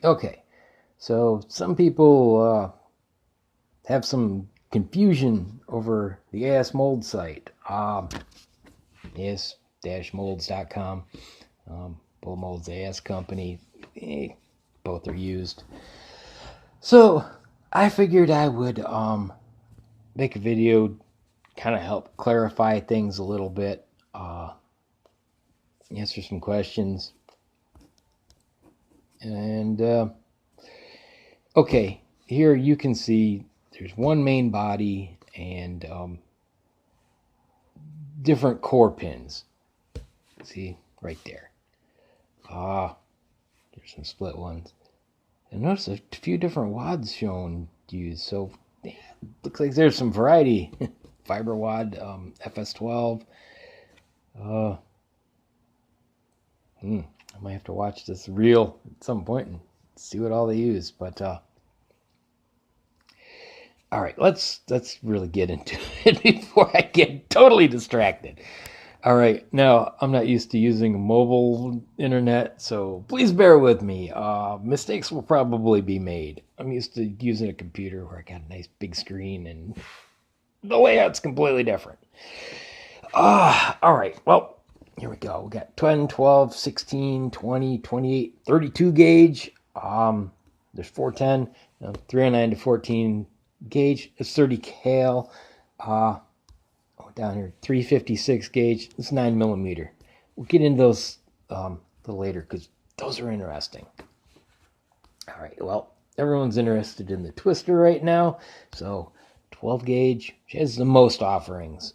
Okay, so some people have some confusion over the AS Mold site. AS-molds.com. Bull Molds AS company. Both are used. So I figured I would make a video, kind of help clarify things a little bit, answer some questions, and okay, here you can see there's one main body and different core pins. See right there. There's some split ones. And notice a few different wads shown used. So yeah, looks like there's some variety. Fiber wad, FS12. I might have to watch this reel at some point and see what all they use. But all right, let's really get into it before I get totally distracted. All right, now I'm not used to using mobile internet, so please bear with me. Mistakes will probably be made. I'm used to using a computer where I got a nice big screen and the layout's completely different. All right, well, here we go. We got 10, 12, 16, 20, 28, 32 gauge. There's 410, 309 to 14 gauge. It's 30 cal. Down here, 356 gauge. It's 9 millimeter. We'll get into those a little later because those are interesting. All right, well, everyone's interested in the twister right now. So 12 gauge has the most offerings.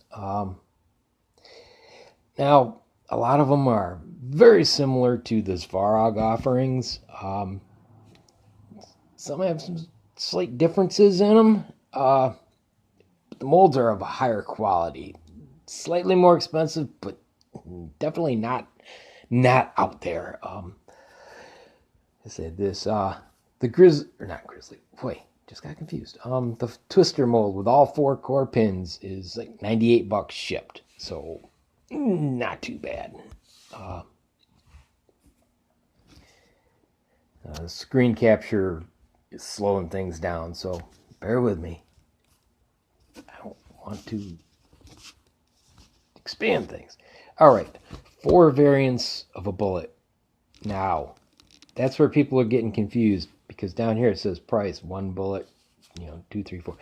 Now, a lot of them are very similar to the Svarog offerings. Some have some slight differences in them. The molds are of a higher quality, slightly more expensive, but definitely not out there. I said this, the not Grizzly. Boy, just got confused. The twister mold with all 4 core pins is like $98 shipped, so not too bad. Screen capture is slowing things down, so bear with me. I don't want to expand things. All right, 4 variants of a bullet. Now, that's where people are getting confused because down here it says price, 1 bullet, 2, 3, 4.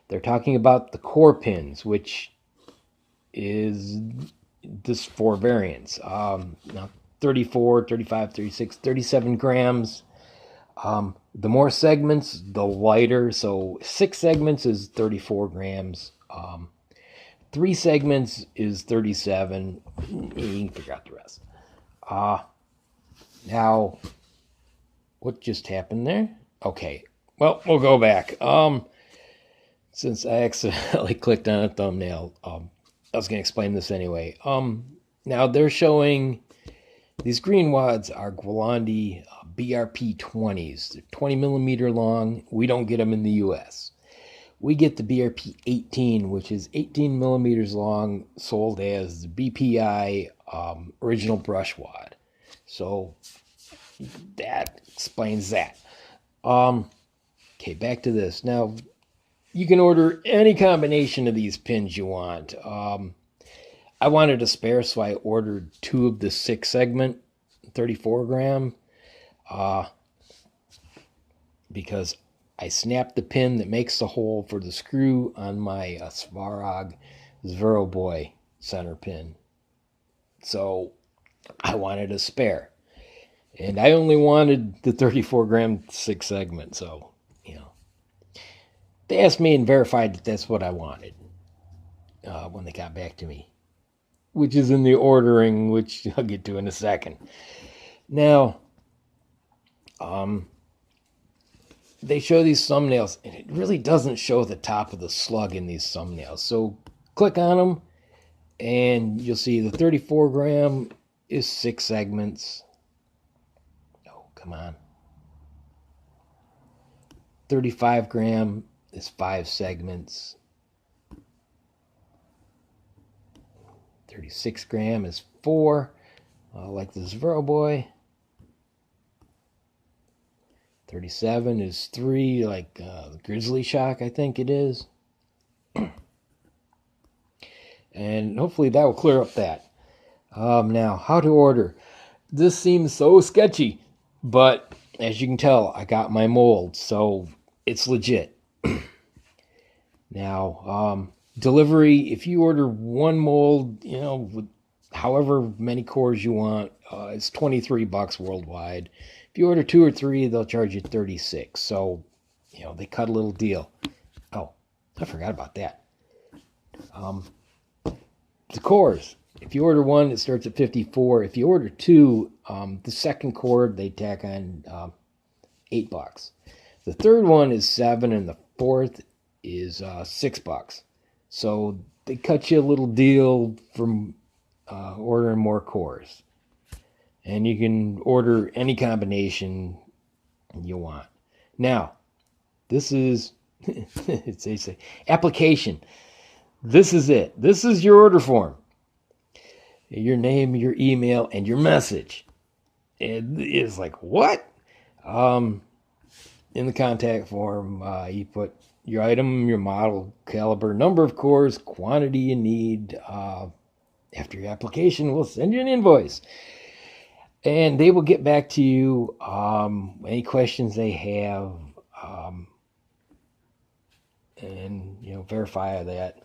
They're talking about the core pins, which is this 4 variants. Now 34, 35, 36, 37 grams. The more segments, the lighter. So 6 segments is 34 grams. 3 segments is 37. You can figure out the rest. Now, what just happened there? Okay, well, we'll go back. Since I accidentally clicked on a thumbnail, I was going to explain this anyway. Now they're showing these green wads are Gualandi BRP 20s. They're 20 millimeter long. We don't get them in the U.S. We get the BRP 18, which is 18 millimeters long, sold as the BPI original brush wad. So that explains that. Okay, back to this. Now, you can order any combination of these pins you want. I wanted a spare, so I ordered 2 of the 6 segment 34 gram because I snapped the pin that makes the hole for the screw on my Svarog Zveroboy center pin. So I wanted a spare. And I only wanted the 34 gram 6 segment, so, they asked me and verified that that's what I wanted when they got back to me, which is in the ordering, which I'll get to in a second. Now, they show these thumbnails, and it really doesn't show the top of the slug in these thumbnails. So click on them, and you'll see the 34 gram is 6 segments. Oh, come on. 35 gram is 5 segments. 36 gram is 4, like the Zveroboy. 37 is 3, like Grizzly Shock, I think it is. And hopefully that will clear up that. Now, how to order. This seems so sketchy, but as you can tell, I got my mold, so it's legit. Now, delivery, if you order one mold, with however many cores you want, it's $23 worldwide. If you order 2 or 3, they'll charge you $36. So, they cut a little deal. Oh, I forgot about that. The cores. If you order 1, it starts at $54. If you order 2, the second cord they tack on $8. The third one is $7, and the fourth is $6. So they cut you a little deal from ordering more cores, and you can order any combination you want. Now, this is it's a application. This is it. This is your order form. Your name, your email, and your message. It's like, what? In the contact form, you put your item, your model, caliber, number of cores, quantity you need. After your application, we'll send you an invoice. And they will get back to you any questions they have, and verify that.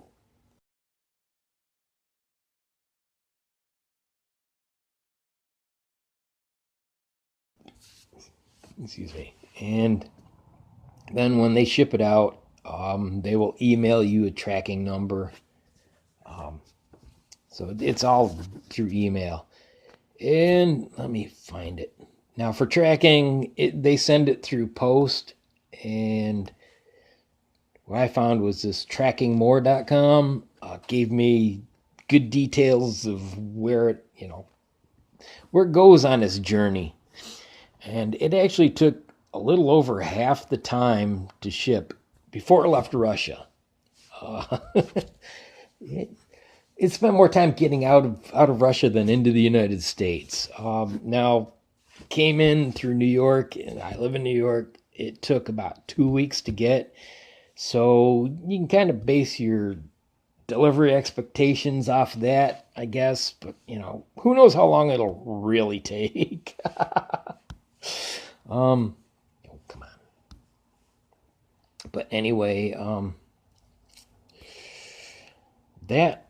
Excuse me. And then when they ship it out, they will email you a tracking number. So it's all through email. And let me find it. Now for tracking, they send it through post. And what I found was this trackingmore.com gave me good details of where it goes on its journey. And it actually took a little over half the time to ship before it left Russia. It spent more time getting out of Russia than into the United States. Now, came in through New York, and I live in New York. It took about 2 weeks to get. So you can kind of base your delivery expectations off that, I guess. But, who knows how long it'll really take. Come on. But anyway, that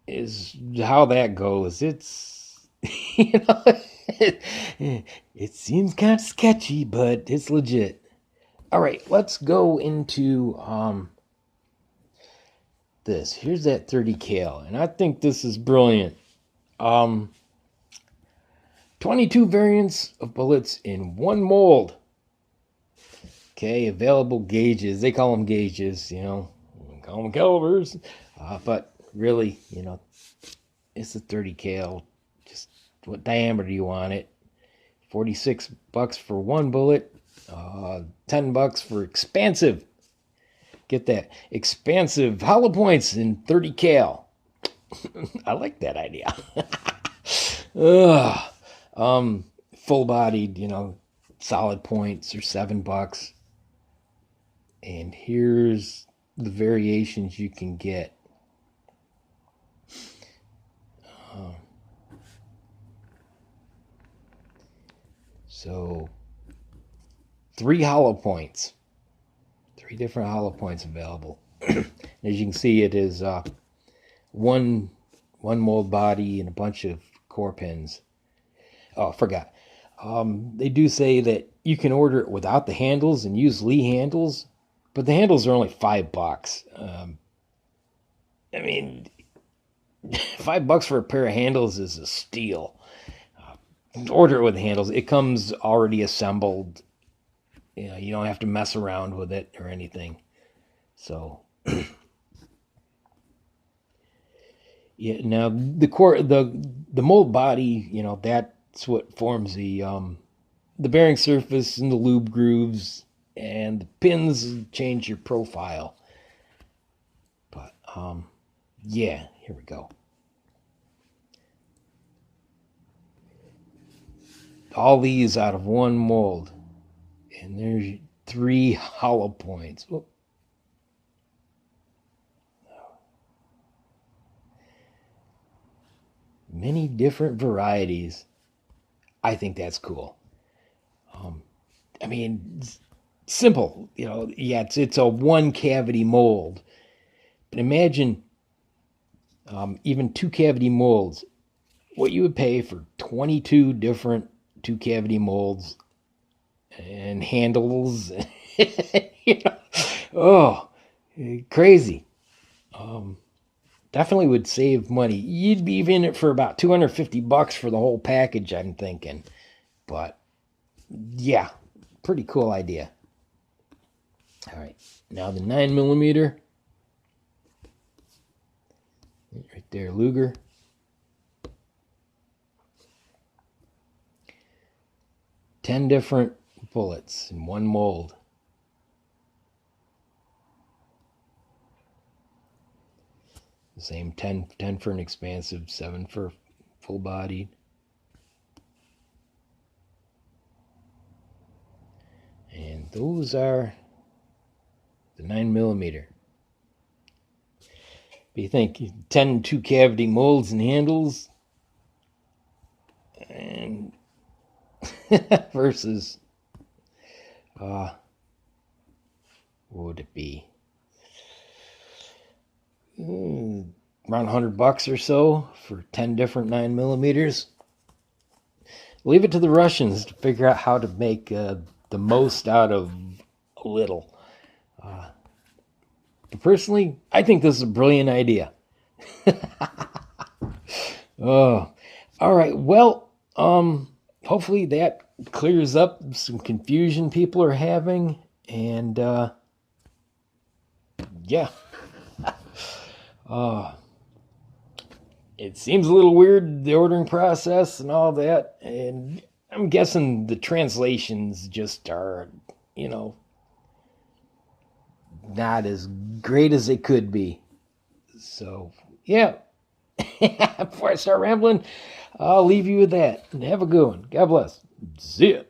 is how that goes. It's it seems kind of sketchy, but it's legit. All right, let's go into this. Here's that 30 cal, and I think this is brilliant. 22 variants of bullets in one mold. Okay, available gauges. They call them gauges, call them calibers. But really, it's a 30 cal. Just what diameter do you want it? $46 for one bullet. $10 for expansive. Get that. Expansive hollow points in 30 cal. I like that idea. Full bodied, solid points are $7. And here's the variations you can get. So 3 hollow points. 3 different hollow points available. As you can see, it is one mold body and a bunch of core pins. Oh, I forgot. They do say that you can order it without the handles and use Lee handles, but the handles are only $5. I mean, $5 for a pair of handles is a steal. Order it with handles. It comes already assembled. You don't have to mess around with it or anything. So, yeah. Now the core, the mold body, that's what forms the bearing surface and the lube grooves, and the pins change your profile. But yeah, here we go. All these out of one mold. And there's 3 hollow points. Oh. Many different varieties. I think that's cool. I mean, simple. Yeah, it's a 1 cavity mold. But imagine even 2 cavity molds. What you would pay for 22 different 2 cavity molds and handles. Oh, crazy. Definitely would save money. You'd be in it for about $250 for the whole package, I'm thinking. But yeah, pretty cool idea. All right, now the 9mm. Right there, Luger. Ten different bullets in one mold. The same 10 for an expansive, 7 for full bodied. And those are the 9mm. What do you think? 10 2-cavity molds and handles, and versus what would it be? Around $100 or so for 10 different 9mm. Leave it to the Russians to figure out how to make the most out of a little. Personally, I think this is a brilliant idea. Oh, all right. Well, hopefully that clears up some confusion people are having, and yeah. It seems a little weird, the ordering process and all that, and I'm guessing the translations just are, not as great as they could be. So, yeah. Before I start rambling, I'll leave you with that. And have a good one. God bless. See ya.